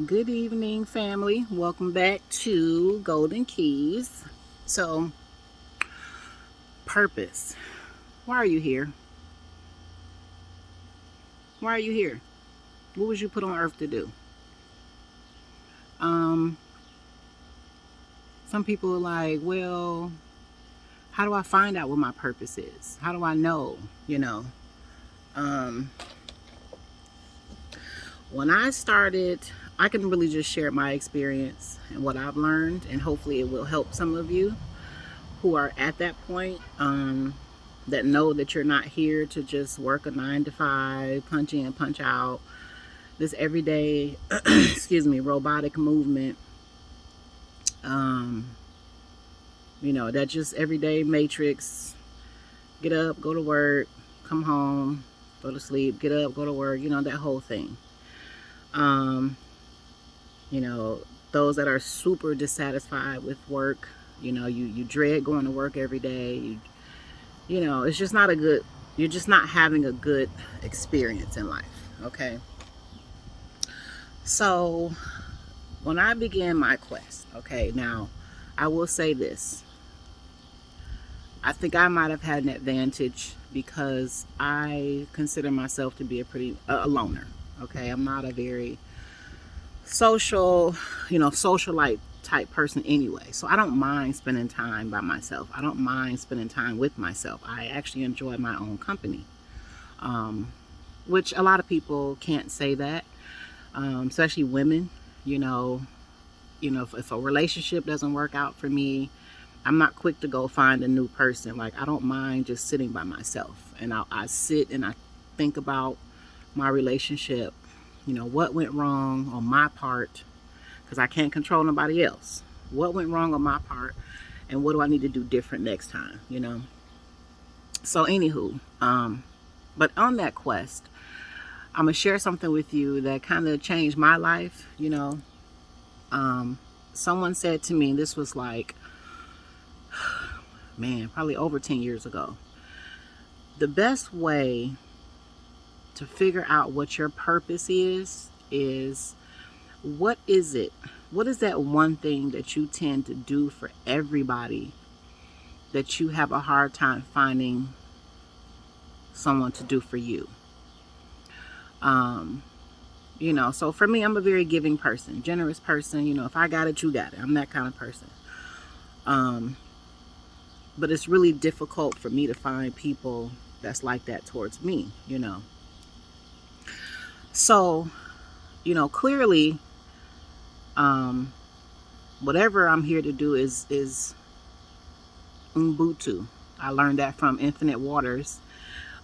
Good evening, family. Welcome back to Golden Keys. So, purpose. Why are you here? Why are you here? What was you put on earth to do? Um, some people are like, well, how do I find out what my purpose is? How do I know? You know, um, when I started, I can really just share my experience and what I've learned, and hopefully it will help some of you who are at that point. That know that you're not here to just work a 9 to 5, punch in, punch out, this everyday, excuse me, robotic movement. Um, that just everyday matrix. Get up, go to work, come home, go to sleep, get up, go to work, that whole thing. Um, you know, those that are super dissatisfied with work, you dread going to work every day. It's just not a good, you're just not having a good experience in life. Okay. So when I began my quest, okay, now I will say this. I think I might have had an advantage because I consider myself to be a loner. Okay. I'm not a very social, socialite type person anyway. So I don't mind spending time by myself. I don't mind spending time with myself. I actually enjoy my own company, um, which a lot of people can't say that, especially women. You know, if a relationship doesn't work out for me, I'm not quick to go find a new person. Like, I don't mind just sitting by myself, and I sit and I think about my relationship. What went wrong on my part, because I can't control nobody else. What went wrong on my part, and what do I need to do different next time? So, anywho, but on that quest, I'm gonna share something with you that kind of changed my life. Um, Someone said to me, this was like, man, probably over 10 years ago. The best way to figure out what your purpose is what is it? What is that one thing that you tend to do for everybody that you have a hard time finding someone to do for you? Um, so for me, I'm a very giving person, generous person. If I got it, you got it. I'm that kind of person. Um, but it's really difficult for me to find people that's like that towards me. So, clearly, um, whatever I'm here to do is Ubuntu. I learned that from Infinite Waters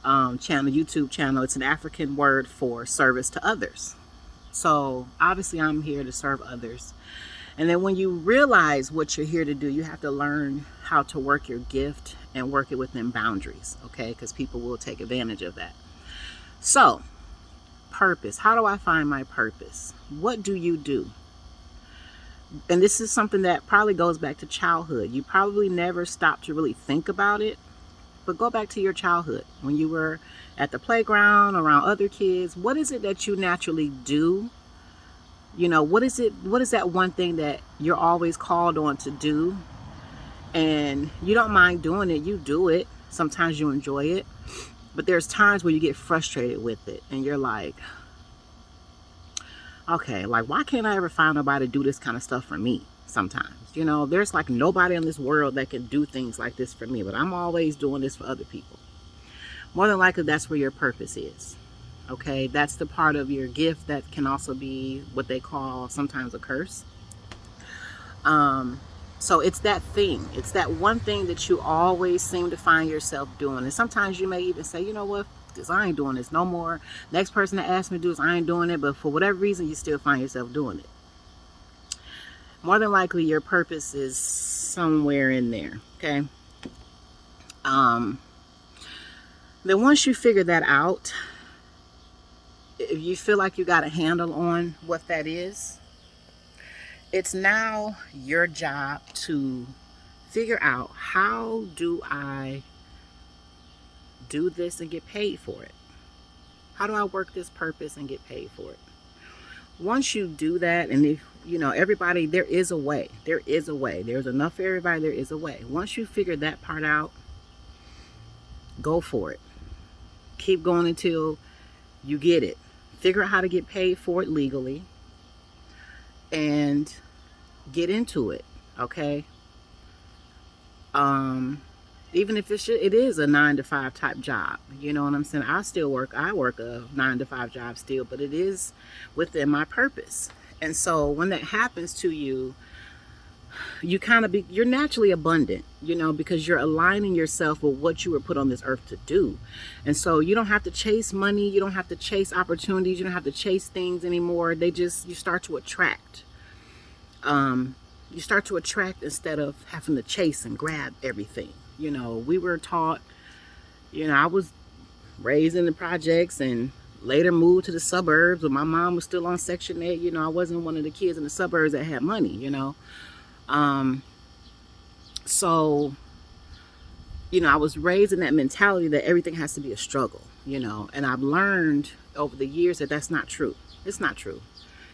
YouTube channel. It's an African word for service to others. So obviously I'm here to serve others. And then when you realize what you're here to do, you have to learn how to work your gift and work it within boundaries, okay? Because people will take advantage of that. So, purpose. How do I find my purpose? What do you do? And this is something that probably goes back to childhood. You probably never stopped to really think about it, but go back to your childhood when you were at the playground around other kids. What is it that you naturally do? What is it? What is that one thing that you're always called on to do, and you don't mind doing it? You do it. Sometimes you enjoy it, but there's times where you get frustrated with it, and you're like, okay, like, why can't I ever find nobody to do this kind of stuff for me? Sometimes, there's like nobody in this world that can do things like this for me, but I'm always doing this for other people. More than likely, that's where your purpose is. Okay, that's the part of your gift that can also be what they call sometimes a curse. So it's that thing. It's that one thing that you always seem to find yourself doing. And sometimes you may even say, you know what, because I ain't doing this no more. Next person that asks me to do this, I ain't doing it. But for whatever reason, you still find yourself doing it. More than likely, your purpose is somewhere in there. Okay. Then once you figure that out, if you feel like you got a handle on what that is, it's now your job to figure out, how do I do this and get paid for it? How do I work this purpose and get paid for it? Once you do that, and if you know everybody, there is a way. There is a way. There's enough for everybody. There is a way. Once you figure that part out, go for it. Keep going until you get it. Figure out how to get paid for it legally and get into it. Okay. Even if it is a 9 to 5 type job, you know what I'm saying? I work a 9 to 5 job still, but it is within my purpose. And so when that happens to you, you're naturally abundant, you know, because you're aligning yourself with what you were put on this earth to do. And so you don't have to chase money. You don't have to chase opportunities. You don't have to chase things anymore. You start to attract. You start to attract instead of having to chase and grab everything. You know, we were taught, you know, I was raised in the projects and later moved to the suburbs when my mom was still on Section 8. You know, I wasn't one of the kids in the suburbs that had money, you know. So, you know, I was raised in that mentality that everything has to be a struggle, you know, and I've learned over the years that that's not true. It's not true.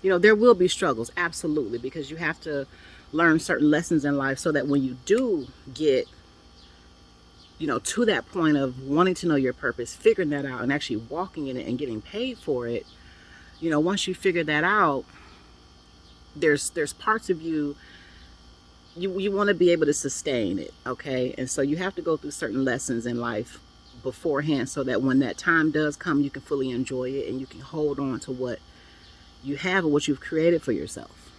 You know, there will be struggles, absolutely, because you have to learn certain lessons in life so that when you do get, you know, to that point of wanting to know your purpose, figuring that out and actually walking in it and getting paid for it, you know, once you figure that out, there's parts of you want to be able to sustain it, okay? And so you have to go through certain lessons in life beforehand so that when that time does come, you can fully enjoy it and you can hold on to what you have or what you've created for yourself.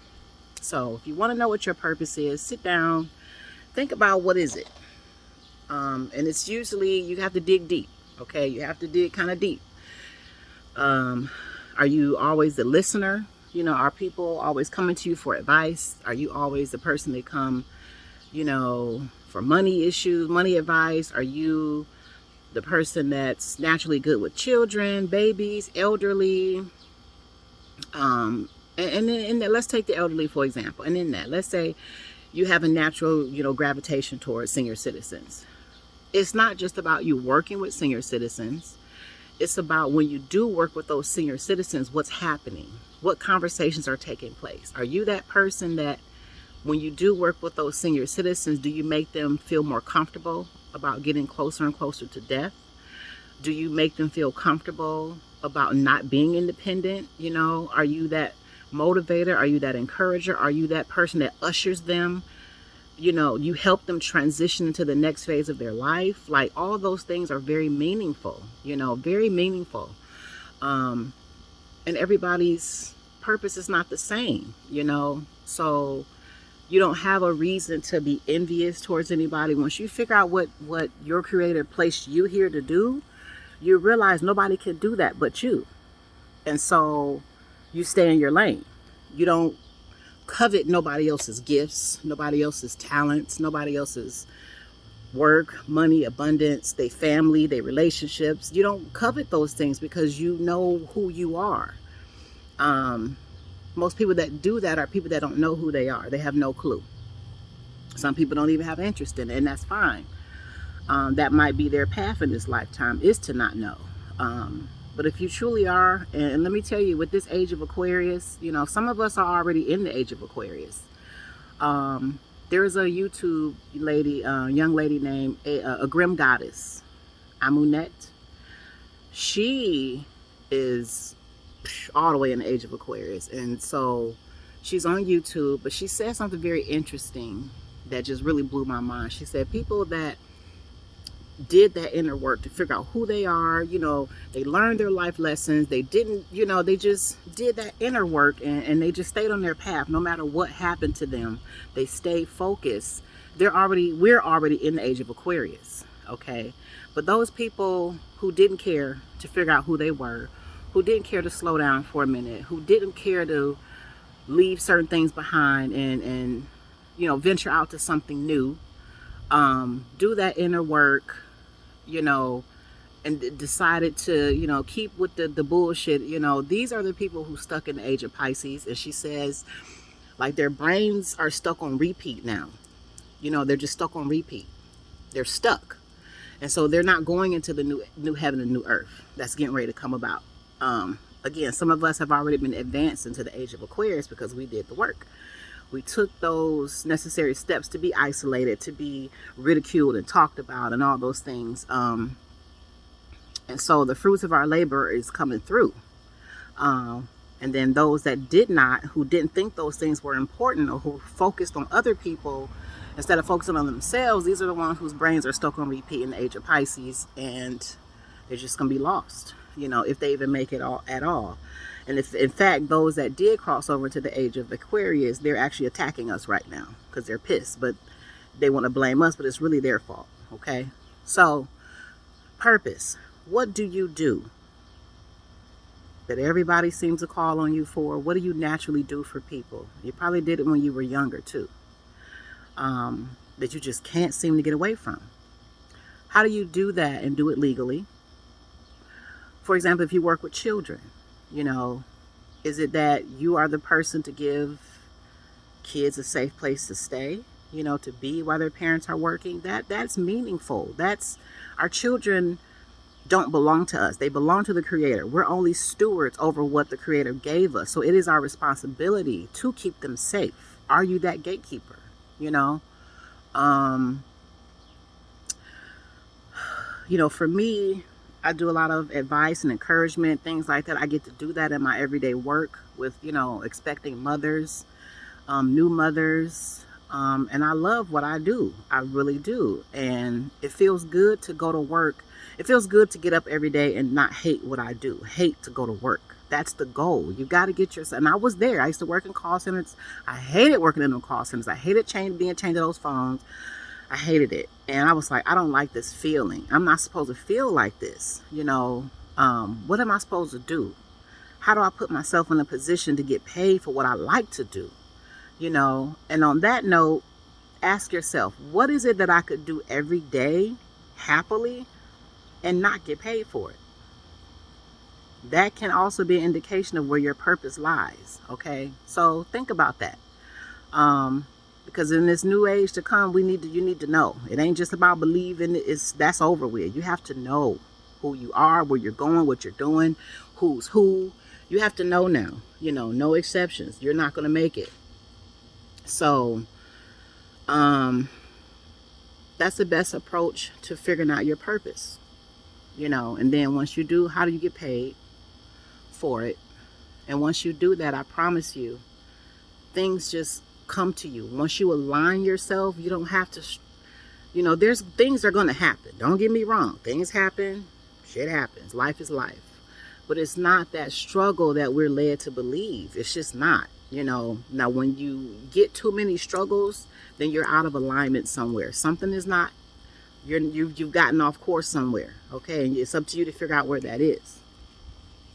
So if you want to know what your purpose is, sit down, think about what is it. And it's usually, you have to dig deep, okay? You have to dig kind of deep. Are you always the listener? You know, are people always coming to you for advice? Are you always the person that come, you know, for money issues, money advice? Are you the person that's naturally good with children, babies, elderly? And then let's take the elderly, for example. And in that, let's say you have a natural, you know, gravitation towards senior citizens. It's not just about you working with senior citizens. It's about when you do work with those senior citizens, what's happening? What conversations are taking place? Are you that person that when you do work with those senior citizens, do you make them feel more comfortable about getting closer and closer to death? Do you make them feel comfortable about not being independent? You know, are you that motivator? Are you that encourager? Are you that person that ushers them? You know, you help them transition into the next phase of their life. Like, all those things are very meaningful, you know, very meaningful. And everybody's purpose is not the same, you know, so you don't have a reason to be envious towards anybody. Once you figure out what your creator placed you here to do, you realize nobody can do that but you. And so you stay in your lane. You don't covet nobody else's gifts, nobody else's talents, nobody else's work, money, abundance, their family, their relationships. You don't covet those things because you know who you are. Most people that do that are people that don't know who they are. They have no clue. Some people don't even have interest in it, and that's fine. That might be their path in this lifetime, is to not know. But if you truly are, and let me tell you, with this age of Aquarius, you know, some of us are already in the age of Aquarius. There is a YouTube lady, young lady named a Grim Goddess, Amunet. She is all the way in the age of Aquarius. And so she's on YouTube, but she said something very interesting that just really blew my mind. She said people that did that inner work to figure out who they are, you know, they learned their life lessons, they didn't, you know, they just did that inner work and they just stayed on their path. No matter what happened to them, they stayed focused. We're already in the age of Aquarius, okay? But those people who didn't care to figure out who they were, who didn't care to slow down for a minute, who didn't care to leave certain things behind and you know, venture out to something new, do that inner work, you know, and decided to, you know, keep with the bullshit, you know, these are the people who stuck in the age of Pisces. And she says, like, their brains are stuck on repeat now. You know, they're just stuck on repeat. They're stuck. And so they're not going into the new heaven and new earth that's getting ready to come about. again, some of us have already been advanced into the age of Aquarius because we did the work. We took those necessary steps to be isolated, to be ridiculed and talked about, and all those things. And so the fruits of our labor is coming through. And then those that did not, who didn't think those things were important, or who focused on other people instead of focusing on themselves, these are the ones whose brains are stuck on repeat in the age of Pisces, and they're just going to be lost, if they even make it all at all. And if, in fact, those that did cross over to the age of Aquarius, they're actually attacking us right now because they're pissed, but they want to blame us, but it's really their fault. Okay. So purpose, what do you do that everybody seems to call on you for? What do you naturally do for people? You probably did it when you were younger too, that you just can't seem to get away from. How do you do that and do it legally? For example, if you work with children, is it that you are the person to give kids a safe place to stay, to be while their parents are working? That's meaningful. Our children don't belong to us. They belong to the Creator. We're only stewards over what the Creator gave us. So it is our responsibility to keep them safe. Are you that gatekeeper? For me, I do a lot of advice and encouragement, things like that. I get to do that in my everyday work with, expecting mothers, new mothers. And I love what I do. I really do. And it feels good to go to work. It feels good to get up every day and not hate what I do, hate to go to work. That's the goal. You got to get yourself. And I was there. I used to work in call centers. I hated working in them call centers. I hated being chained to those phones. I hated it. And I was like, I don't like this feeling. I'm not supposed to feel like this. What am I supposed to do? How do I put myself in a position to get paid for what I like to do? And on that note, ask yourself, what is it that I could do every day happily and not get paid for it? That can also be an indication of where your purpose lies. Okay. So think about that. Because in this new age to come, you need to know. It ain't just about believing. That's over with. You have to know who you are, where you're going, what you're doing, who's who. You have to know now. No exceptions. You're not going to make it. So, that's the best approach to figuring out your purpose. And then once you do, how do you get paid for it? And once you do that, I promise you, things just come to you. Once you align yourself, you don't have to, there's things are going to happen. Don't get me wrong. Things happen. Shit happens. Life is life. But it's not that struggle that we're led to believe. It's just not, Now, when you get too many struggles, then you're out of alignment somewhere. Something is not, you've gotten off course somewhere. Okay. And it's up to you to figure out where that is.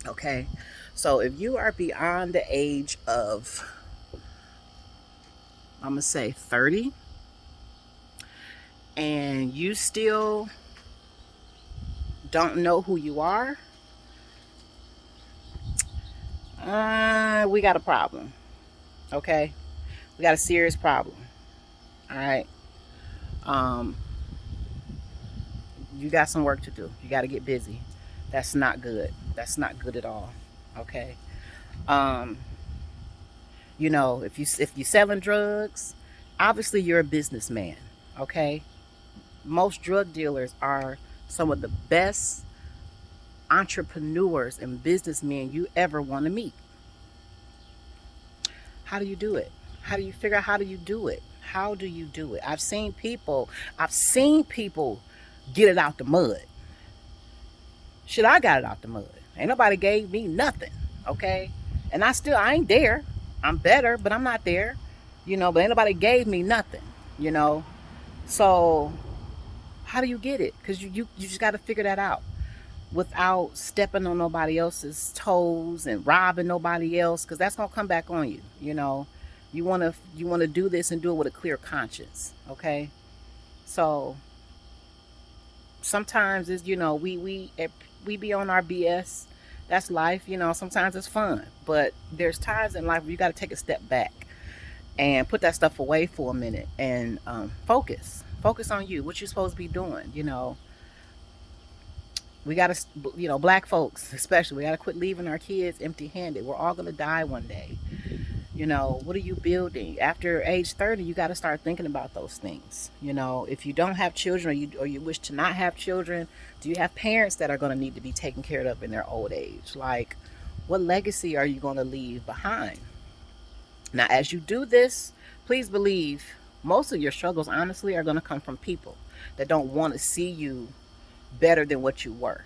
Okay. So if you are beyond the age of, I'm going to say 30, and you still don't know who you are, we got a problem. Okay. We got a serious problem. All right. You got some work to do. You got to get busy. That's not good. That's not good at all. Okay. If you're selling drugs, obviously you're a businessman. Okay. Most drug dealers are some of the best entrepreneurs and businessmen you ever want to meet. How do you do it? How do you figure out how do you do it? How do you do it? I've seen people get it out the mud. Shit, I got it out the mud. Ain't nobody gave me nothing. Okay. And I ain't there. I'm better, but I'm not there. But ain't nobody gave me nothing. So how do you get it? Because you just got to figure that out without stepping on nobody else's toes and robbing nobody else, because that's gonna come back on you. You want to do this and do it with a clear conscience. Okay. So sometimes it's, we be on our BS. That's life. Sometimes it's fun, but there's times in life where you got to take a step back and put that stuff away for a minute and focus on you, what you're supposed to be doing. We got to, you know, black folks especially, we got to quit leaving our kids empty handed. We're all going to die one day. You know, what are you building? After age 30, you got to start thinking about those things. You know, if you don't have children, or you wish to not have children, do you have parents that are going to need to be taken care of in their old age? Like, what legacy are you going to leave behind? Now, as you do this, please believe most of your struggles, honestly, are going to come from people that don't want to see you better than what you were.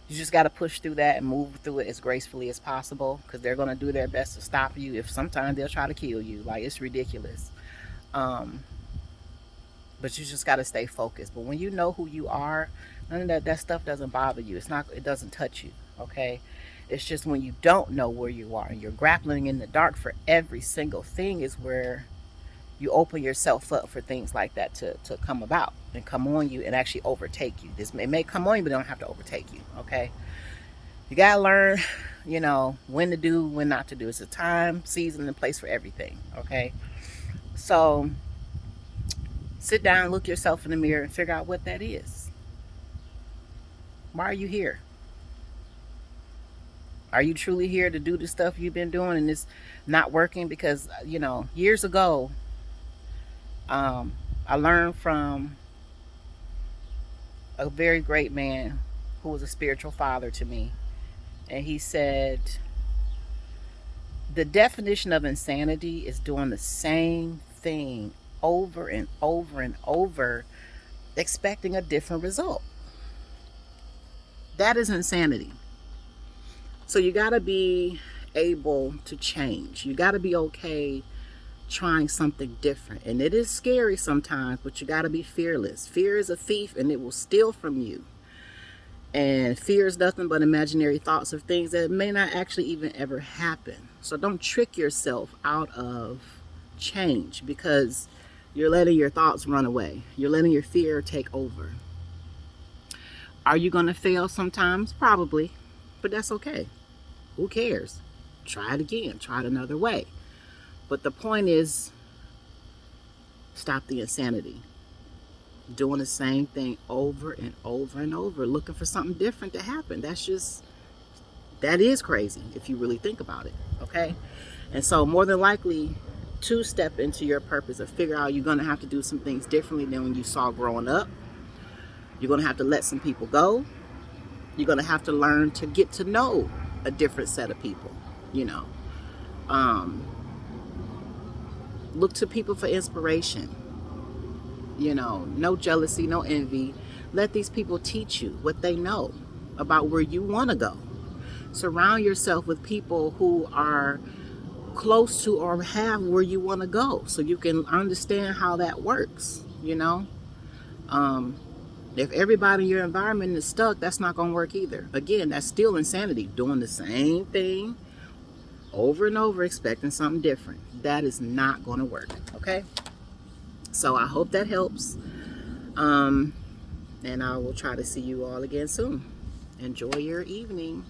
You just got to push through that and move through it as gracefully as possible, because they're going to do their best to stop you. If sometimes they'll try to kill you, like, it's ridiculous. Um, but you just got to stay focused. But when you know who you are, none of that stuff doesn't bother you. It doesn't touch you. Okay. It's just when you don't know where you are and you're grappling in the dark for every single thing is where you open yourself up for things like that to come about and come on you and actually overtake you. It may come on you, but it don't have to overtake you. Okay. You got to learn, you know, when to do, when not to do. It's a time, season, and place for everything. Okay. So sit down, look yourself in the mirror, and figure out what that is. Why are you here? Are you truly here to do the stuff you've been doing and it's not working? Because, you know, years ago, I learned from a very great man who was a spiritual father to me. And he said, the definition of insanity is doing the same thing over and over and over, expecting a different result. That is insanity. So you got to be able to change. You got to be okay trying something different. And it is scary sometimes, but you got to be fearless. Fear is a thief and it will steal from you. And fear is nothing but imaginary thoughts of things that may not actually even ever happen. So don't trick yourself out of change because you're letting your thoughts run away. You're letting your fear take over. Are you going to fail sometimes? Probably. But that's okay. Who cares? Try it again. Try it another way. But the point is, stop the insanity. Doing the same thing over and over and over, looking for something different to happen. That is crazy if you really think about it. Okay? And so more than likely, to step into your purpose and figure out you're going to have to do some things differently than when you saw growing up. You're going to have to let some people go. You're going to have to learn to get to know a different set of people, you know. Look to people for inspiration. You know, no jealousy, no envy. Let these people teach you what they know about where you want to go. Surround yourself with people who are close to or have where you want to go so you can understand how that works, you know. If everybody in your environment is stuck, that's not going to work either. Again, that's still insanity. Doing the same thing over and over, expecting something different. That is not going to work. Okay? So I hope that helps. And I will try to see you all again soon. Enjoy your evening.